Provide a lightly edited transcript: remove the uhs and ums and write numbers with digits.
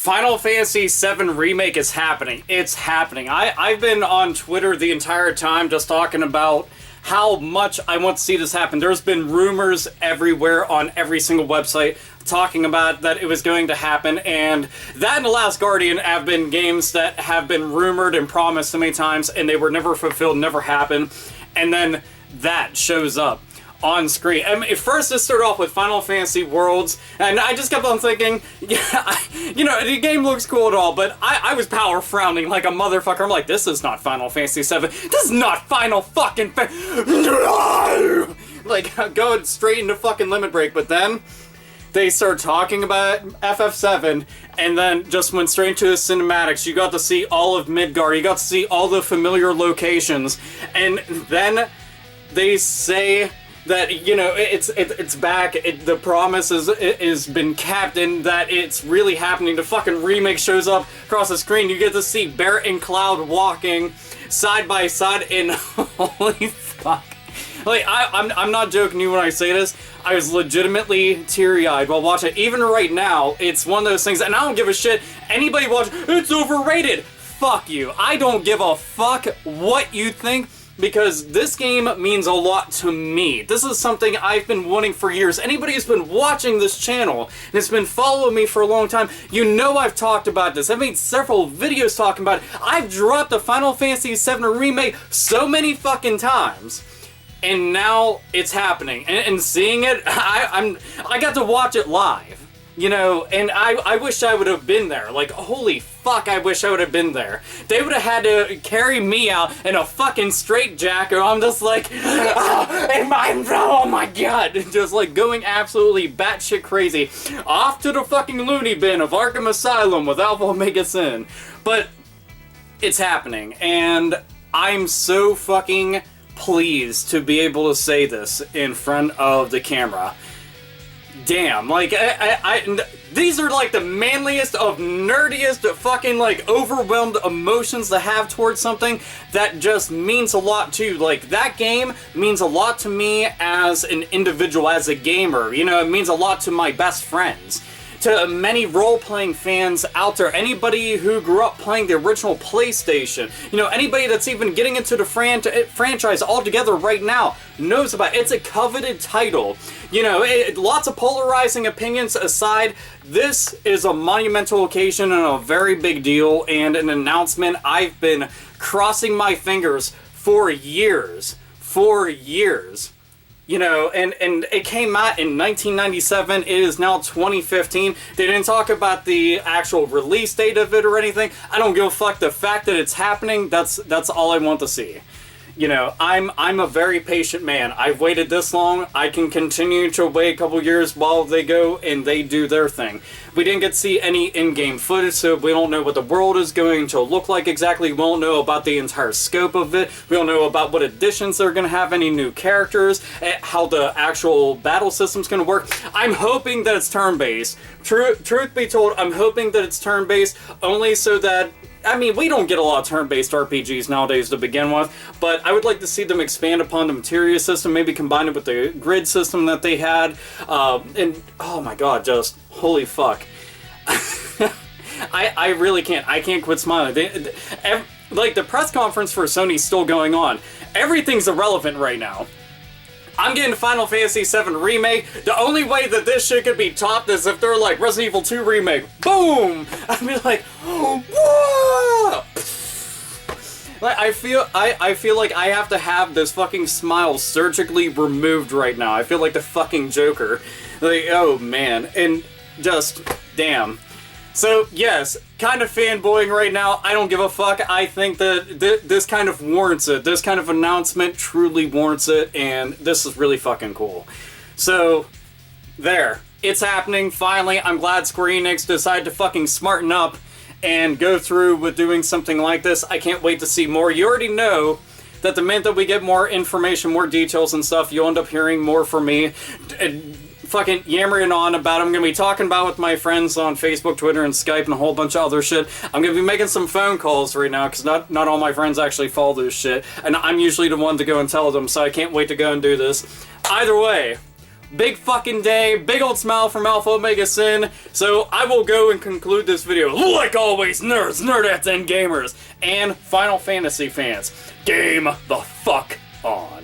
Final Fantasy VII Remake is happening. It's happening. I've been on Twitter the entire time just talking about how much I want to see this happen. There's been rumors everywhere on every single website talking about that it was going to happen, and that and The Last Guardian have been games that have been rumored and promised so many times, and they were never fulfilled, never happened, and then that shows up on screen. I mean, first, it started off with Final Fantasy Worlds, and I just kept on thinking, yeah, the game looks cool and all, but I was power frowning like a motherfucker. I'm like, this is not Final Fantasy VII. This is not Final fucking like, going straight into fucking Limit Break, but then they started talking about FF7, and then just went straight into the cinematics. You got to see all of Midgard, you got to see all the familiar locations, and then they say that, it's back, the promise is been capped, and that it's really happening. The fucking remake shows up across the screen. You get to see Barrett and Cloud walking side by side, and holy fuck. Like, I'm not joking you when I say this. I was legitimately teary-eyed while watching it. Even right now, it's one of those things, and I don't give a shit. Anybody watch, it's overrated. Fuck you. I don't give a fuck what you think, because this game means a lot to me. This is something I've been wanting for years. Anybody who's been watching this channel and has been following me for a long time, you know I've talked about this. I've made several videos talking about it. I've dropped the Final Fantasy VII Remake so many fucking times. And now it's happening. And seeing it, I got to watch it live. And I wish I would have been there. Like, holy fuck, I wish I would have been there. They would have had to carry me out in a fucking straitjacket. I'm just like, oh my god. Just like going absolutely batshit crazy. Off to the fucking loony bin of Arkham Asylum with AlphaOmegaSin. But it's happening. And I'm so fucking pleased to be able to say this in front of the camera. Damn, like, these are like the manliest of nerdiest fucking like overwhelmed emotions to have towards something that just means a lot to you. Like, that game means a lot to me as an individual, as a gamer. It means a lot to my best friends. To many role-playing fans out there, anybody who grew up playing the original PlayStation, anybody that's even getting into the franchise altogether right now knows about it. It's a coveted title. Lots of polarizing opinions aside, this is a monumental occasion and a very big deal, and an announcement I've been crossing my fingers for years. And it came out in 1997. It is now 2015. They didn't talk about the actual release date of it or anything. I don't give a fuck. The fact that it's happening, that's all I want to see. I'm a very patient man. I've waited this long. I can continue to wait a couple years while they go and they do their thing. We didn't get to see any in-game footage, so we don't know what the world is going to look like exactly. We don't know about the entire scope of it. We don't know about what additions they're going to have, any new characters, how the actual battle system's going to work. I'm hoping that it's turn-based. Truth be told, I'm hoping that it's turn-based only so that, we don't get a lot of turn-based RPGs nowadays to begin with, but I would like to see them expand upon the materia system, maybe combine it with the grid system that they had, and oh my god, just holy fuck. I really can't. I can't quit smiling. Like, the press conference for Sony's still going on. Everything's irrelevant right now. I'm getting Final Fantasy VII Remake. The only way that this shit could be topped is if they're like Resident Evil 2 Remake. Boom! I'd be like, whoa! Like, I feel like I have to have this fucking smile surgically removed right now. I feel like the fucking Joker. Like, oh man. And just, damn. So, yes, kind of fanboying right now. I don't give a fuck. I think that this kind of warrants it. This kind of announcement truly warrants it, and this is really fucking cool. So, there. It's happening, finally. I'm glad Square Enix decided to fucking smarten up and go through with doing something like this. I can't wait to see more. You already know that the minute that we get more information, more details and stuff, you'll end up hearing more from me. Fucking yammering on about it. I'm going to be talking about it with my friends on Facebook, Twitter, and Skype, and a whole bunch of other shit. I'm going to be making some phone calls right now, because not all my friends actually follow this shit, and I'm usually the one to go and tell them, so I can't wait to go and do this. Either way, Big fucking day, big old smile from AlphaOmegaSin. So I will go and conclude this video. Like always, nerds, nerdettes, and gamers, and Final Fantasy fans, game the fuck on.